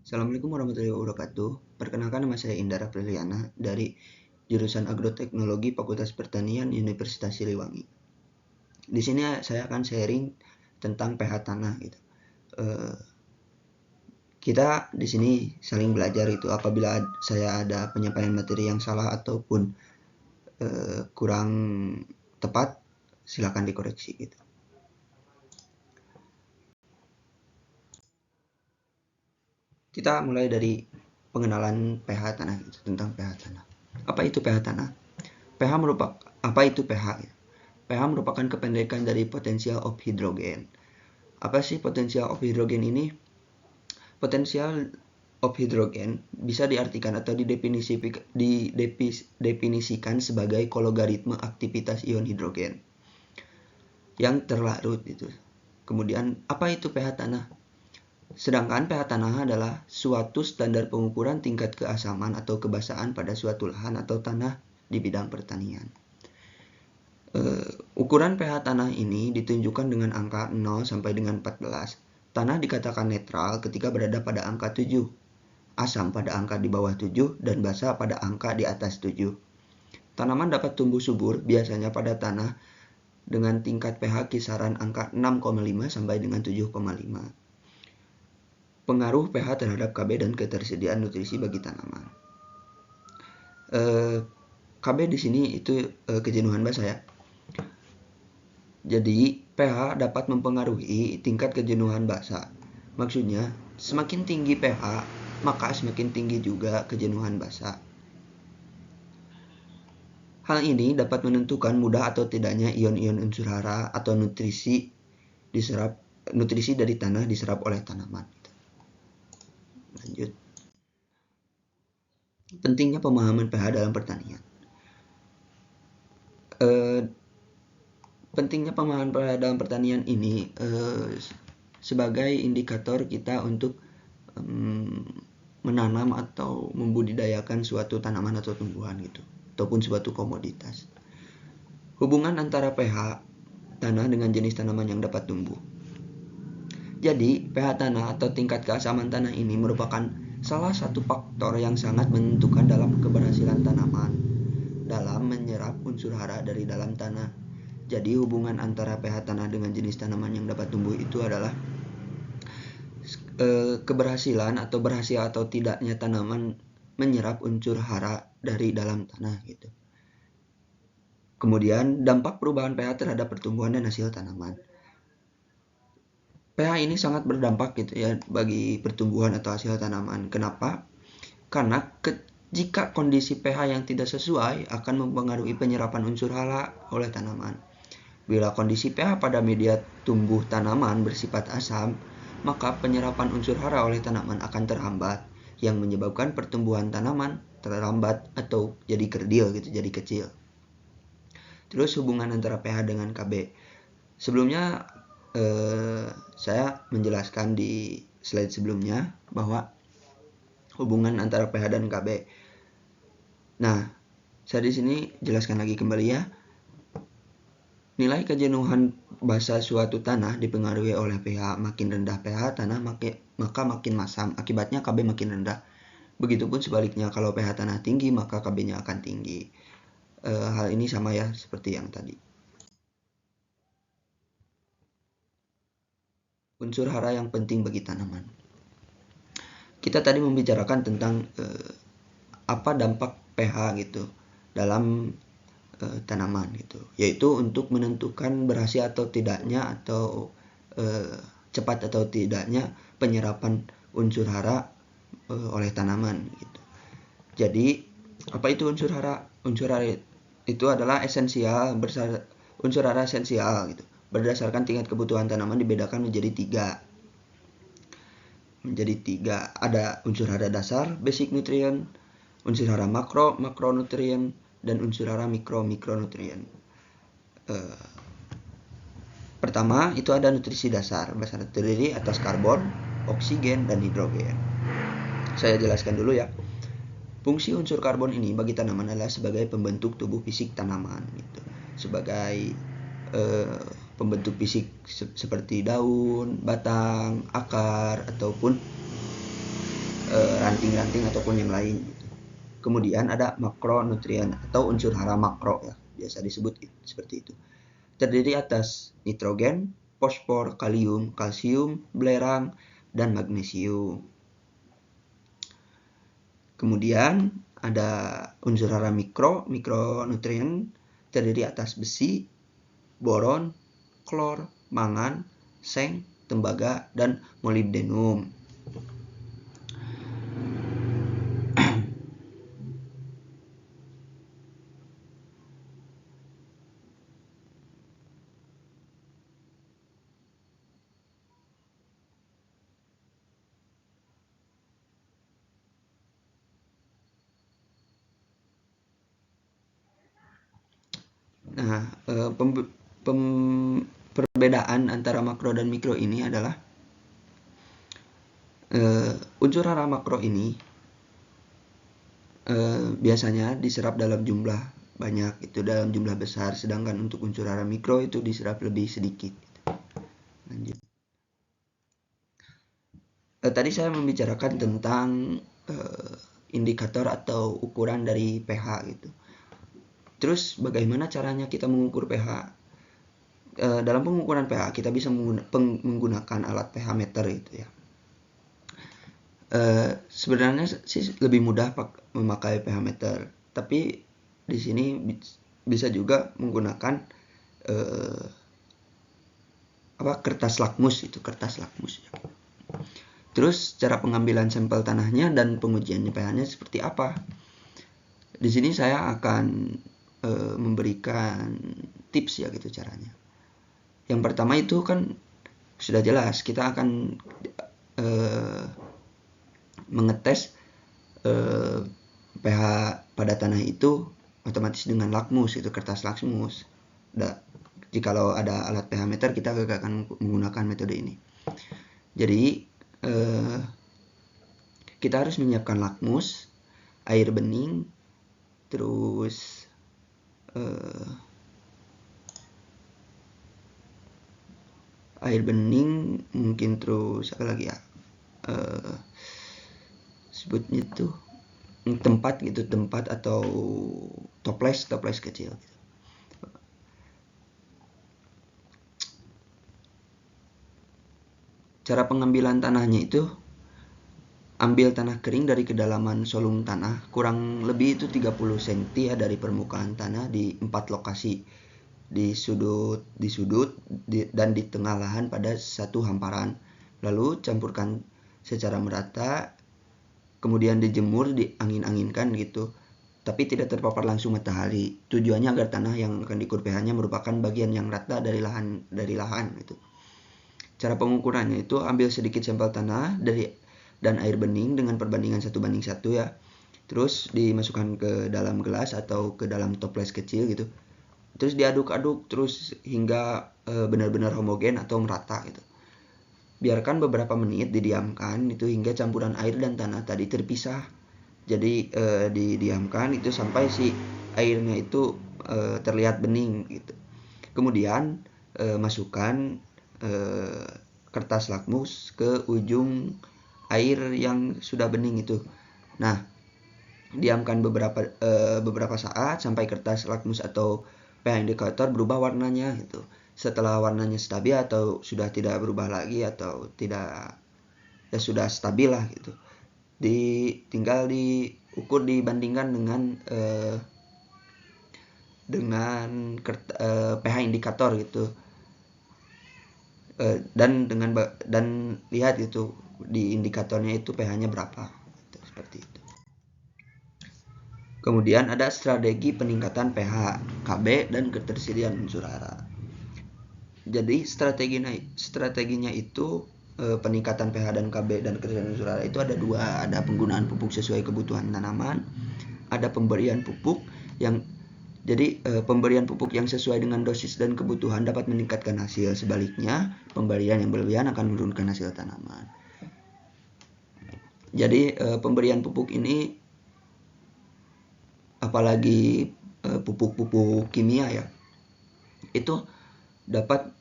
Assalamualaikum warahmatullahi wabarakatuh. Perkenalkan, nama saya Indra Apriliana dari jurusan Agroteknologi Fakultas Pertanian Universitas Siliwangi. Di sini saya akan sharing tentang pH tanah gitu. Kita di sini saling belajar itu. Apabila saya ada penyampaian materi yang salah ataupun kurang tepat, silakan dikoreksi gitu. Kita mulai dari pengenalan pH tanah gitu, tentang pH tanah. Apa itu pH tanah? pH merupakan apa itu pH? pH merupakan kependekan dari potential of hydrogen. Apa sih potential of hydrogen ini? Potential of hydrogen bisa diartikan atau didefinisikan sebagai logaritme aktivitas ion hidrogen yang terlarut itu. Kemudian apa itu pH tanah? Sedangkan pH tanah adalah suatu standar pengukuran tingkat keasaman atau kebasahan pada suatu lahan atau tanah di bidang pertanian. Ukuran pH tanah ini ditunjukkan dengan angka 0 sampai dengan 14. Tanah dikatakan netral ketika berada pada angka 7, asam pada angka di bawah 7, dan basa pada angka di atas 7. Tanaman dapat tumbuh subur biasanya pada tanah dengan tingkat pH kisaran angka 6,5 sampai dengan 7,5. Pengaruh pH terhadap KB dan ketersediaan nutrisi bagi tanaman. KB di sini itu kejenuhan basa ya. Jadi, pH dapat mempengaruhi tingkat kejenuhan basa. Maksudnya, semakin tinggi pH, maka semakin tinggi juga kejenuhan basa. Hal ini dapat menentukan mudah atau tidaknya ion-ion unsur hara atau nutrisi dari tanah diserap oleh tanaman. Lanjut. Pentingnya pemahaman pH dalam pertanian. Pentingnya pemahaman pH dalam pertanian ini sebagai indikator kita untuk menanam atau membudidayakan suatu tanaman atau tumbuhan gitu, ataupun suatu komoditas. Hubungan antara pH tanah dengan jenis tanaman yang dapat tumbuh. Jadi, pH tanah atau tingkat keasaman tanah ini merupakan salah satu faktor yang sangat menentukan dalam keberhasilan tanaman dalam menyerap unsur hara dari dalam tanah. Jadi, hubungan antara pH tanah dengan jenis tanaman yang dapat tumbuh itu adalah keberhasilan atau berhasil atau tidaknya tanaman menyerap unsur hara dari dalam tanah gitu. Kemudian dampak perubahan pH terhadap pertumbuhan dan hasil tanaman. pH ini sangat berdampak gitu ya bagi pertumbuhan atau hasil tanaman. Kenapa? Karena jika kondisi pH yang tidak sesuai akan mempengaruhi penyerapan unsur hara oleh tanaman. Bila kondisi pH pada media tumbuh tanaman bersifat asam, maka penyerapan unsur hara oleh tanaman akan terhambat, yang menyebabkan pertumbuhan tanaman terlambat atau jadi kerdil gitu, jadi kecil. Terus hubungan antara pH dengan KB. Sebelumnya saya menjelaskan di slide sebelumnya bahwa hubungan antara pH dan KB. Nah, saya di sini jelaskan lagi kembali ya. Nilai kejenuhan basa suatu tanah dipengaruhi oleh pH. Makin rendah pH tanah maka makin masam. Akibatnya KB makin rendah. Begitupun sebaliknya, kalau pH tanah tinggi maka KB-nya akan tinggi. Hal ini sama ya seperti yang tadi. Unsur hara yang penting bagi tanaman. Kita tadi membicarakan tentang apa dampak pH gitu dalam tanaman gitu, yaitu untuk menentukan berhasil atau tidaknya atau cepat atau tidaknya penyerapan unsur hara oleh tanaman gitu. Jadi apa itu unsur hara? Unsur hara itu adalah esensial, unsur hara esensial gitu. Berdasarkan tingkat kebutuhan tanaman dibedakan menjadi tiga. Ada unsur hara dasar, basic nutrient, unsur hara makronutrien, dan unsur hara mikronutrien. Pertama itu ada nutrisi dasar, terdiri atas karbon, oksigen, dan hidrogen. Saya jelaskan dulu ya. Fungsi unsur karbon ini bagi tanaman adalah sebagai pembentuk tubuh fisik tanaman gitu. Sebagai pembentuk fisik seperti daun, batang, akar, ataupun ranting-ranting ataupun yang lain. Kemudian ada makronutrien atau unsur hara makro ya, biasa disebut seperti itu. Terdiri atas nitrogen, fosfor, kalium, kalsium, belerang, dan magnesium. Kemudian ada unsur hara mikronutrien terdiri atas besi, boron, klor, mangan, seng, tembaga, dan molibdenum. Nah, perbedaan antara makro dan mikro ini adalah unsur hara makro ini biasanya diserap dalam jumlah banyak, itu dalam jumlah besar, sedangkan untuk unsur hara mikro itu diserap lebih sedikit. Lanjut. Tadi saya membicarakan tentang indikator atau ukuran dari pH gitu. Terus bagaimana caranya kita mengukur pH? Dalam pengukuran pH kita bisa menggunakan alat pH meter gitu ya. Sebenarnya sih lebih mudah memakai pH meter, tapi di sini bisa juga menggunakan kertas lakmus ya. Terus cara pengambilan sampel tanahnya dan pengujiannya pH-nya seperti apa? Di sini saya akan memberikan tips ya gitu caranya. Yang pertama itu kan sudah jelas, kita akan mengetes pH pada tanah itu otomatis dengan lakmus, itu kertas lakmus. Jikalau ada alat pH meter kita akan menggunakan metode ini. Jadi kita harus menyiapkan lakmus, air bening, terus air bening, mungkin terus apa lagi ya, sebutnya tuh tempat atau toples kecil gitu. Cara pengambilan tanahnya itu ambil tanah kering dari kedalaman solung tanah kurang lebih itu 30 cm ya dari permukaan tanah di 4 lokasi, di sudut dan di tengah lahan pada satu hamparan. Lalu campurkan secara merata, kemudian dijemur, diangin-anginkan gitu, tapi tidak terpapar langsung matahari. Tujuannya agar tanah yang akan diukur pH-nya merupakan bagian yang rata dari lahan gitu. Cara pengukurannya itu ambil sedikit sampel tanah dan air bening dengan perbandingan 1:1 ya. Terus dimasukkan ke dalam gelas atau ke dalam toples kecil gitu. Terus diaduk-aduk terus hingga benar-benar homogen atau merata gitu. Biarkan beberapa menit didiamkan itu hingga campuran air dan tanah tadi terpisah. Jadi didiamkan itu sampai si airnya itu terlihat bening gitu. Kemudian masukkan kertas lakmus ke ujung air yang sudah bening itu. Nah, diamkan beberapa saat sampai kertas lakmus atau pH indikator berubah warnanya gitu. Setelah warnanya stabil atau sudah tidak berubah lagi atau tidak ya sudah stabil lah gitu. Tinggal diukur, dibandingkan dengan pH indikator gitu. Dan lihat itu di indikatornya itu pH-nya berapa gitu, seperti itu. Kemudian ada strategi peningkatan pH, KB, dan ketersediaan unsur hara. Jadi strateginya itu peningkatan pH dan KB dan ketersediaan unsur hara itu ada dua, ada penggunaan pupuk sesuai kebutuhan tanaman, ada pemberian pupuk yang pemberian pupuk yang sesuai dengan dosis dan kebutuhan dapat meningkatkan hasil. Sebaliknya, pemberian yang berlebihan akan menurunkan hasil tanaman. Jadi pemberian pupuk ini, apalagi pupuk kimia ya, itu dapat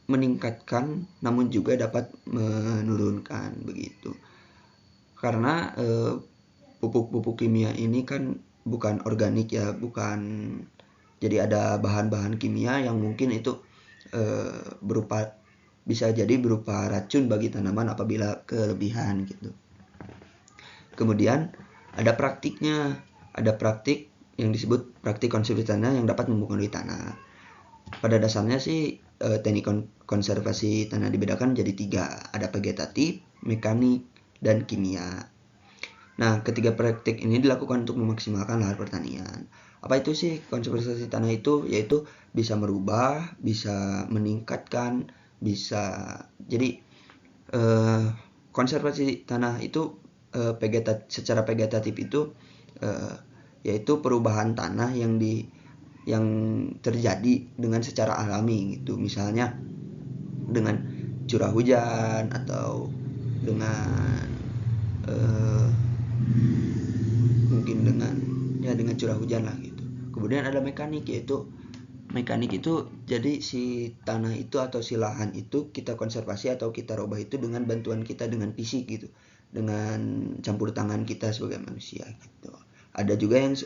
meningkatkan namun juga dapat menurunkan begitu. karena pupuk-pupuk kimia ini kan bukan organik ya, bukan, jadi ada bahan-bahan kimia yang mungkin itu bisa jadi berupa racun bagi tanaman apabila kelebihan gitu. Kemudian ada praktiknya, ada praktik yang disebut praktik konservasi tanah yang dapat mempengaruhi tanah. Pada dasarnya sih teknik konservasi tanah dibedakan jadi 3, ada vegetatif, mekanik, dan kimia. Nah, ketiga praktik ini dilakukan untuk memaksimalkan lahan pertanian. Apa itu sih konservasi tanah itu? Yaitu bisa merubah, bisa meningkatkan, bisa, jadi konservasi tanah itu secara vegetatif itu yaitu perubahan tanah yang terjadi dengan secara alami gitu. Misalnya dengan curah hujan atau dengan mungkin dengan curah hujan lah gitu. Kemudian ada mekanik, yaitu mekanik itu jadi si tanah itu atau si lahan itu kita konservasi atau kita rubah itu dengan bantuan kita dengan fisik gitu, dengan campur tangan kita sebagai manusia gitu. Ada juga yang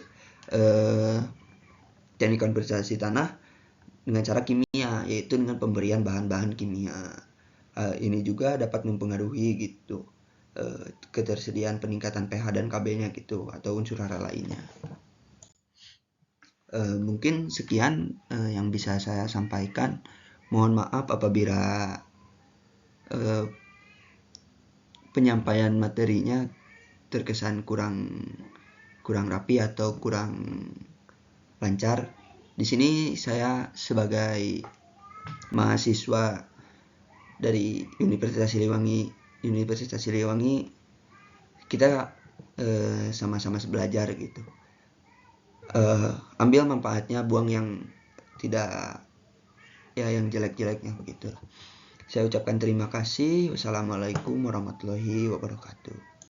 teknik konservasi tanah dengan cara kimia, yaitu dengan pemberian bahan-bahan kimia. Ini juga dapat mempengaruhi gitu ketersediaan peningkatan pH dan Kb-nya gitu, atau unsur hara lainnya. Mungkin sekian yang bisa saya sampaikan. Mohon maaf apabila penyampaian materinya terkesan kurang rapi atau kurang lancar. Di sini saya sebagai mahasiswa dari Universitas Siliwangi, kita sama-sama belajar gitu. Ambil manfaatnya, buang yang tidak, ya yang jelek-jeleknya begitu. Saya ucapkan terima kasih. Wassalamualaikum warahmatullahi wabarakatuh.